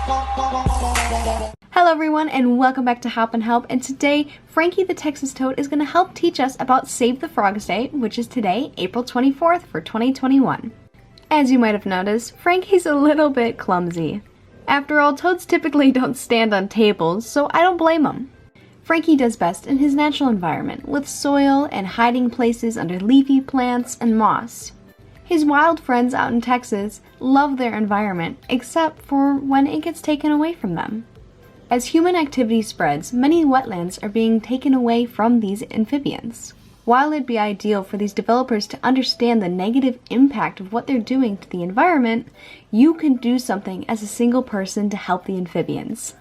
Hello everyone and welcome back to Hop and Help, and today Frankie the Texas Toad is going to help teach us about Save the Frogs Day, which is today, April 24th for 2021. As you might have noticed, Frankie's a little bit clumsy. After all, toads typically don't stand on tables, so I don't blame him. Frankie does best in his natural environment, with soil and hiding places under leafy plants and moss. His wild friends out in Texas love their environment, except for when it gets taken away from them. As human activity spreads, many wetlands are being taken away from these amphibians. While it'd be ideal for these developers to understand the negative impact of what they're doing to the environment, you can do something as a single person to help the amphibians.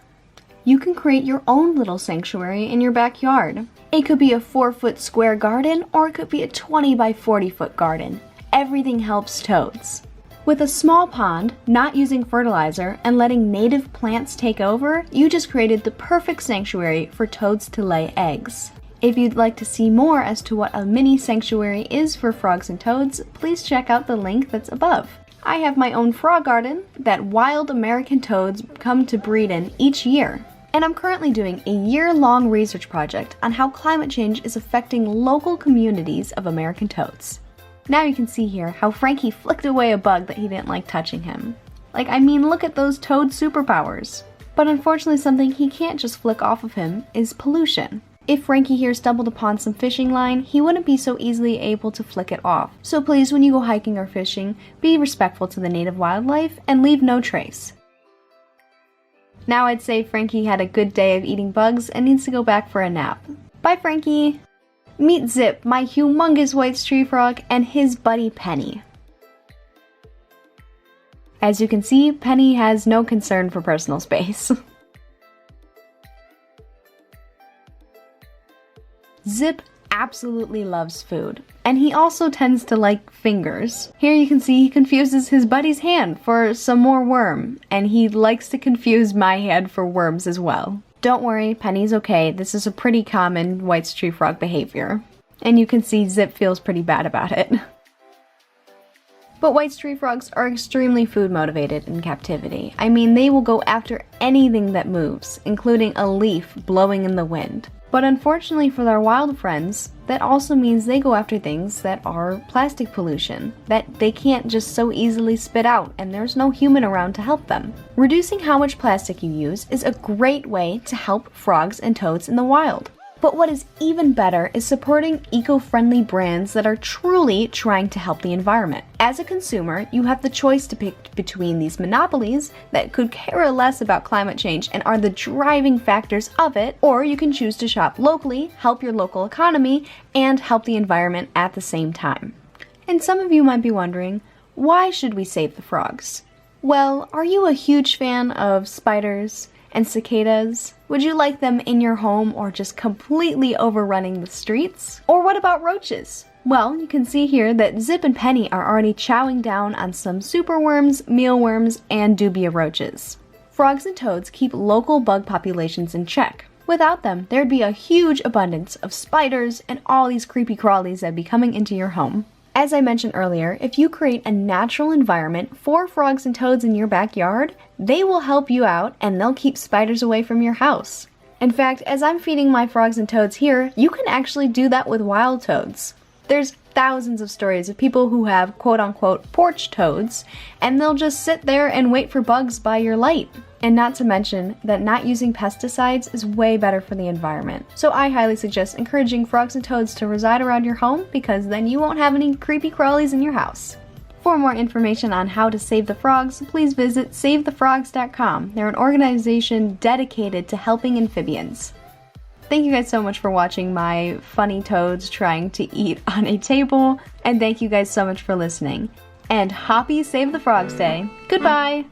You can create your own little sanctuary in your backyard. It could be a 4-foot square garden, or it could be a 20 by 40-foot garden. Everything helps toads. With a small pond, not using fertilizer, and letting native plants take over, you just created the perfect sanctuary for toads to lay eggs. If you'd like to see more as to what a mini sanctuary is for frogs and toads, please check out the link that's above. I have my own frog garden that wild American toads come to breed in each year. And I'm currently doing a year-long research project on how climate change is affecting local communities of American toads. Now you can see here how Frankie flicked away a bug that he didn't like touching him. Look at those toad superpowers. But unfortunately, something he can't just flick off of him is pollution. If Frankie here stumbled upon some fishing line, he wouldn't be so easily able to flick it off. So please, when you go hiking or fishing, be respectful to the native wildlife and leave no trace. Now I'd say Frankie had a good day of eating bugs and needs to go back for a nap. Bye, Frankie! Meet Zip, my humongous white tree frog, and his buddy Penny. As you can see, Penny has no concern for personal space. Zip absolutely loves food, and he also tends to like fingers. Here you can see he confuses his buddy's hand for some more worm, and he likes to confuse my hand for worms as well. Don't worry, Penny's okay. This is a pretty common white tree frog behavior. And you can see Zip feels pretty bad about it. But white tree frogs are extremely food motivated in captivity. I mean, they will go after anything that moves, including a leaf blowing in the wind. But unfortunately for their wild friends, that also means they go after things that are plastic pollution, that they can't just so easily spit out, and there's no human around to help them. Reducing how much plastic you use is a great way to help frogs and toads in the wild. But what is even better is supporting eco-friendly brands that are truly trying to help the environment. As a consumer, you have the choice to pick between these monopolies that could care less about climate change and are the driving factors of it, or you can choose to shop locally, help your local economy, and help the environment at the same time. And some of you might be wondering, why should we save the frogs? Well, are you a huge fan of spiders and cicadas? Would you like them in your home or just completely overrunning the streets? Or what about roaches? Well, you can see here that Zip and Penny are already chowing down on some superworms, mealworms, and dubia roaches. Frogs and toads keep local bug populations in check. Without them, there'd be a huge abundance of spiders and all these creepy crawlies that'd be coming into your home. As I mentioned earlier, if you create a natural environment for frogs and toads in your backyard, they will help you out and they'll keep spiders away from your house. In fact, as I'm feeding my frogs and toads here, you can actually do that with wild toads. There's thousands of stories of people who have quote-unquote porch toads, and they'll just sit there and wait for bugs by your light. And not to mention that not using pesticides is way better for the environment. So I highly suggest encouraging frogs and toads to reside around your home, because then you won't have any creepy crawlies in your house. For more information on how to save the frogs, please visit SaveTheFrogs.com. They're an organization dedicated to helping amphibians. Thank you guys so much for watching my funny toads trying to eat on a table, and thank you guys so much for listening. And happy Save the Frogs Day! Goodbye!